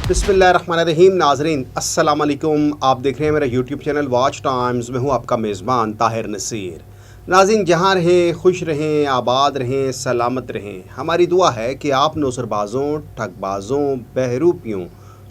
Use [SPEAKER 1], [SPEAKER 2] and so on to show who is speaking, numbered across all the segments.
[SPEAKER 1] बिस्मिल्लाहिर्रहमानिर्रहीम। नाजरीन अस्सलाम वालेकुम। आप देख रहे हैं मेरा यूट्यूब चैनल वॉच टाइम्स में हूँ आपका मेज़बान ताहिर नसीर। नाज़रीन, जहाँ रहें खुश रहें, आबाद रहें, सलामत रहें। हमारी दुआ है कि आप नौसरबाज़ों, ठगबाज़ों, बहरूपियों,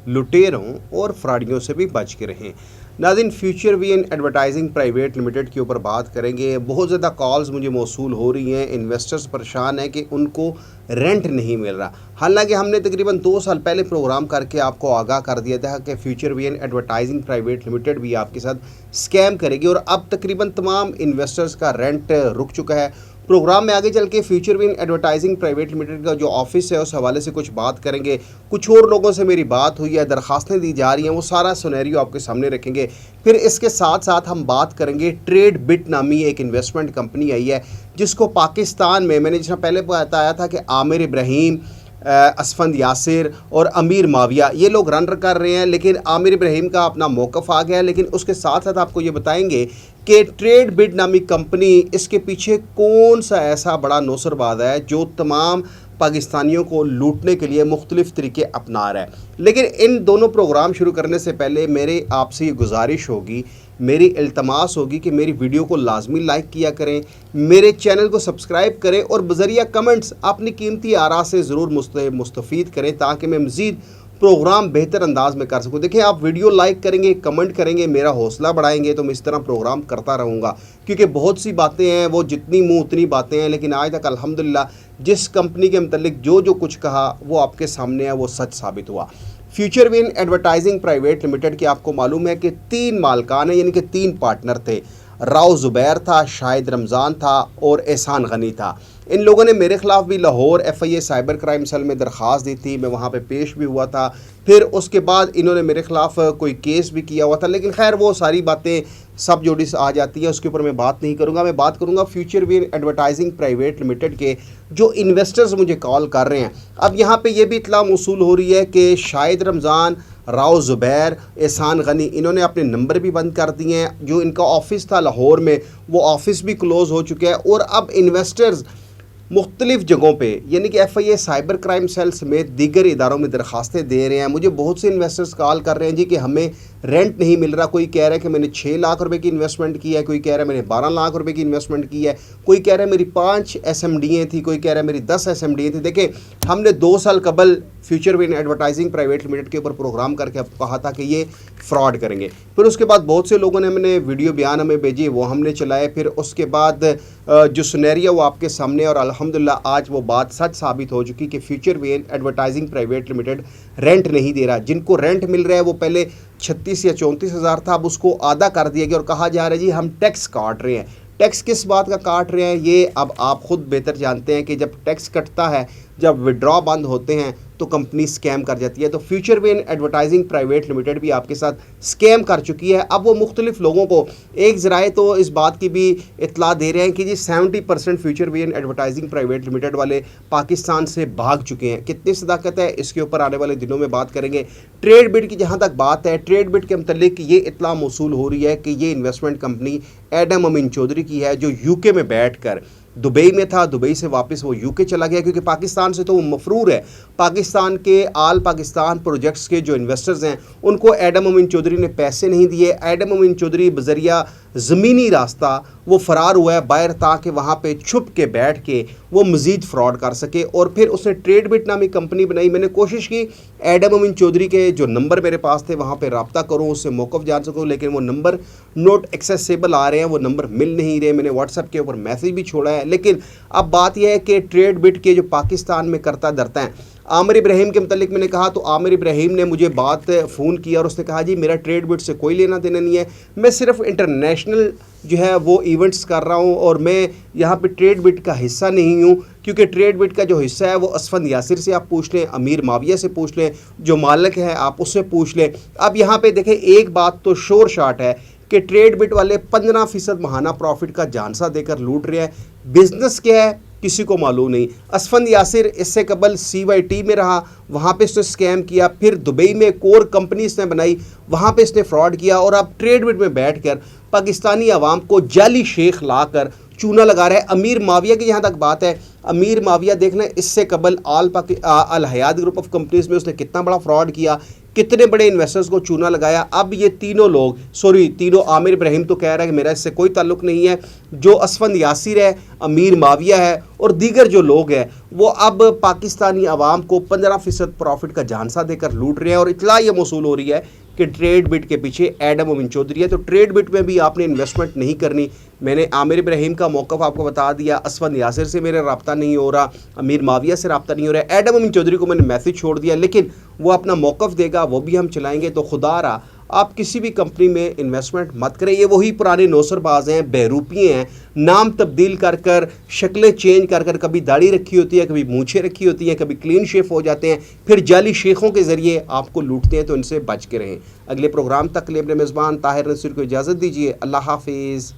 [SPEAKER 1] लुटेरों और फ्रॉडियों से भी बच के रहें। नाज़रीन, Future VN Advertising Private Limited के ऊपर बात करेंगे। बहुत ज़्यादा कॉल्स मुझे मौसूल हो रही हैं, इन्वेस्टर्स परेशान हैं कि उनको रेंट नहीं मिल रहा। हालांकि हमने तकरीबन 2 साल पहले प्रोग्राम करके आपको आगाह कर दिया था कि Future VN Advertising Private Limited भी आपके साथ स्कैम करेगी और अब तकरीबन तमाम इन्वेस्टर्स का रेंट रुक चुका है। प्रोग्राम में आगे चल के Future VN Advertising Private Limited का जो ऑफिस है उस हवाले से कुछ बात करेंगे। कुछ और लोगों से मेरी बात हुई है, दरखास्तें दी जा रही हैं, वो सारा सिनेरियो आपके सामने रखेंगे। फिर इसके साथ साथ हम बात करेंगे ट्रेड बिट नामी एक इन्वेस्टमेंट कंपनी आई है जिसको पाकिस्तान में मैंने जैसा पहले बताया था कि आमिर इब्राहिम, असफंद यासिर और अमीर माविया ये लोग रन कर रहे हैं, लेकिन आमिर इब्राहिम का अपना मौक़िफ़ आ गया है। लेकिन उसके साथ साथ आपको ये बताएंगे कि ट्रेड बिट नामी कंपनी, इसके पीछे कौन सा ऐसा बड़ा नौसरबाज है जो तमाम पाकिस्तानियों को लूटने के लिए मुख्तलिफ़ तरीके अपना रहा है। लेकिन इन दोनों प्रोग्राम शुरू करने से पहले मेरे आपसे ये गुजारिश होगी, मेरी इल्तमास होगी कि मेरी वीडियो को लाजमी लाइक किया करें, मेरे चैनल को सब्सक्राइब करें और बज़रिया कमेंट्स अपनी कीमती आरा से ज़रूर मुस्तफ़ीद करें ताकि मैं मज़ीद प्रोग्राम बेहतर अंदाज में कर सकूं। देखिए, आप वीडियो लाइक करेंगे, कमेंट करेंगे, मेरा हौसला बढ़ाएंगे तो मैं इस तरह प्रोग्राम करता रहूँगा। क्योंकि बहुत सी बातें हैं, वो जितनी मुँह उतनी बातें हैं, लेकिन आज तक अल्हम्दुलिल्लाह जिस कंपनी के मतलब जो कुछ कहा वो आपके सामने है, वो सच साबित हुआ। Future VN Advertising Private Limited की आपको मालूम है कि 3 मालिकान हैं, यानी कि 3 पार्टनर थे। राव ज़ुबैर था, शाहिद रमज़ान था और एहसान गनी था। इन लोगों ने मेरे ख़िलाफ़ भी Lahore FIA cyber crime cell में दरख्वास्त दी थी, मैं वहाँ पे पेश भी हुआ था। फिर उसके बाद इन्होंने मेरे ख़िलाफ़ कोई केस भी किया हुआ था, लेकिन खैर वो सारी बातें सब जोडिस आ जाती हैं, उसके ऊपर मैं बात नहीं करूँगा। मैं बात करूँगा Future VN Advertising Private Limited के जो इन्वेस्टर्स मुझे कॉल कर रहे हैं। अब यहाँ पे ये भी इत्तला मौसूल हो रही है कि शाहिद रमज़ान, राव ज़ुबैर, एहसान गनी इन्होंने अपने नंबर भी बंद कर दिए हैं। जो इनका ऑफ़िस था लाहौर में वो ऑफ़िस भी क्लोज़ हो चुका है और अब इन्वेस्टर्स मुख्तलिफ़ जगहों पे यानी कि FIA साइबर क्राइम सेल समेत दीगर इदारों में दरखास्तें दे रहे हैं। मुझे बहुत से इन्वेस्टर्स कॉल कर रहे हैं जी कि हमें रेंट नहीं मिल रहा। कोई कह रहा है कि मैंने 6 लाख रुपए की इन्वेस्टमेंट की है, कोई कह रहा है मैंने 12 लाख रुपए की इन्वेस्टमेंट की है, कोई कह रहा है मेरी 5 SMDएँ थी, कोई कह रहा है मेरी 10 SMDएँ थी। देखें, हमने 2 साल कबल Future VN Advertising Private Limited के ऊपर प्रोग्राम करके आपको कहा था कि ये फ्रॉड करेंगे। फिर उसके बाद बहुत से लोगों ने हमने वीडियो बयान हमें भेजी, वो हमने चलाए। फिर उसके बाद जो सिनेरियो वो आपके सामने, और अल्हम्दुलिल्लाह आज वो बात सच साबित हो चुकी कि Future VN Advertising Private Limited rent नहीं दे रहा। जिनको रेंट मिल रहा है वो पहले 36 या 34 हज़ार था, अब उसको आधा कर दिया गया और कहा जा रहा है जी हम टैक्स काट रहे हैं। टैक्स किस बात का काट रहे हैं ये अब आप ख़ुद बेहतर जानते हैं कि जब टैक्स कटता है, जब विड्रॉ बंद होते हैं तो कंपनी स्कैम कर जाती है। तो Future VN Advertising Private Limited भी आपके साथ स्कैम कर चुकी है। अब वो मुख्तलिफ लोगों को एक ज़राए तो इस बात की भी इत्तला दे रहे हैं कि जी 70% Future VN Advertising Private Limited वाले पाकिस्तान से भाग चुके हैं। कितनी सदाकत है इसके ऊपर आने वाले दिनों में बात करेंगे। ट्रेड बिट की जहाँ तक बात है, ट्रेड बिट के मतलब ये इत्तला मौसूल हो रही है कि ये इन्वेस्टमेंट कंपनी एडम अमीन चौधरी की है जो UK में बैठ कर दुबई में था, दुबई से वापस वो UK चला गया क्योंकि पाकिस्तान से तो वो मफरूर है। पाकिस्तान के आल पाकिस्तान प्रोजेक्ट्स के जो इन्वेस्टर्स हैं उनको एडम अमीन चौधरी ने पैसे नहीं दिए। एडम अमीन चौधरी बजरिया ज़मीनी रास्ता वो फ़रार हुआ है बाहर ताकि वहाँ पे छुप के बैठ के वो मज़ीद फ्रॉड कर सके। और फिर उसने ट्रेड बिट नामी कंपनी बनाई। मैंने कोशिश की एडम अमीन चौधरी के जो नंबर मेरे पास थे वहाँ पे रब्ता करूँ, उससे मौक़िफ़ जान सकूँ, लेकिन वो नंबर नॉट एक्सेसिबल आ रहे हैं, वो नंबर मिल नहीं रहे। मैंने व्हाट्सएप के ऊपर मैसेज भी छोड़ा है। लेकिन अब बात यह है कि ट्रेड बिट के जो पाकिस्तान में करता धरता है, आमिर इब्राहिम के मतलब मैंने कहा तो आमिर इब्राहिम ने मुझे बात फ़ोन किया और उसने कहा जी मेरा ट्रेड बिट से कोई लेना देना नहीं है, मैं सिर्फ इंटरनेशनल जो है वो इवेंट्स कर रहा हूँ और मैं यहाँ पे ट्रेड बिट का हिस्सा नहीं हूँ। क्योंकि ट्रेड बिट का जो हिस्सा है वो असफंद यासिर से आप पूछ लें, अमीर माविया से पूछ लें, जो मालिक है आप उससे पूछ लें। अब यहाँ पे देखें एक बात तो शोर शाट है कि ट्रेड बिट वाले 15% महाना प्रॉफिट का झांसा देकर लूट रहे हैं। बिजनेस क्या है किसी को मालूम नहीं। असफंद यासिर इससे कबल CYT में रहा, वहाँ पे इसने स्कैम किया, फिर दुबई में कोर कंपनी इसने बनाई, वहाँ पे इसने फ्रॉड किया और अब ट्रेड बिट में बैठकर पाकिस्तानी आवाम को जाली शेख लाकर चूना लगा रहा है। अमीर माविया की जहाँ तक बात है, अमीर माविया देखना इससे कबल अल हयात ग्रुप ऑफ कंपनीज़ में उसने कितना बड़ा फ्रॉड किया, کتنے بڑے انویسٹرز کو چونا لگایا. اب یہ تینوں عامر ابراہیم تو کہہ رہا ہے کہ میرا اس سے کوئی تعلق نہیں ہے. جو اسفند یاسر ہے, امیر معاویہ ہے اور دیگر جو لوگ ہیں وہ اب پاکستانی عوام کو 15% پروفٹ کا جھانسا دے کر لوٹ رہے ہیں. اور اطلاع یہ موصول ہو رہی ہے کہ ٹریڈ بٹ کے پیچھے ایڈم امین چودھری ہے. تو ٹریڈ بٹ میں بھی آپ نے انویسٹمنٹ نہیں کرنی. میں نے عامر ابراہیم کا موقف آپ کو بتا دیا, اسفند یاسر سے میرا رابطہ نہیں ہو رہا, امیر معاویہ سے رابطہ نہیں ہو رہا ہے. ایڈم امین چودھری کو میں نے میسج چھوڑ دیا, لیکن وہ اپنا موقف دے گا, وہ بھی ہم چلائیں گے. تو خدا را آپ کسی بھی کمپنی میں انویسٹمنٹ مت کریں. یہ وہی پرانے نوسر باز ہیں, بہروپیے ہیں, نام تبدیل کر کر, شکلیں چینج کر کر, کبھی داڑھی رکھی ہوتی ہے, کبھی مونچھیں رکھی ہوتی ہیں, کبھی کلین شیف ہو جاتے ہیں, پھر جعلی شیخوں کے ذریعے آپ کو لوٹتے ہیں. تو ان سے بچ کے رہیں. اگلے پروگرام تک لیے اپنے میزبان طاہر نصیر کو اجازت دیجیے. اللہ حافظ.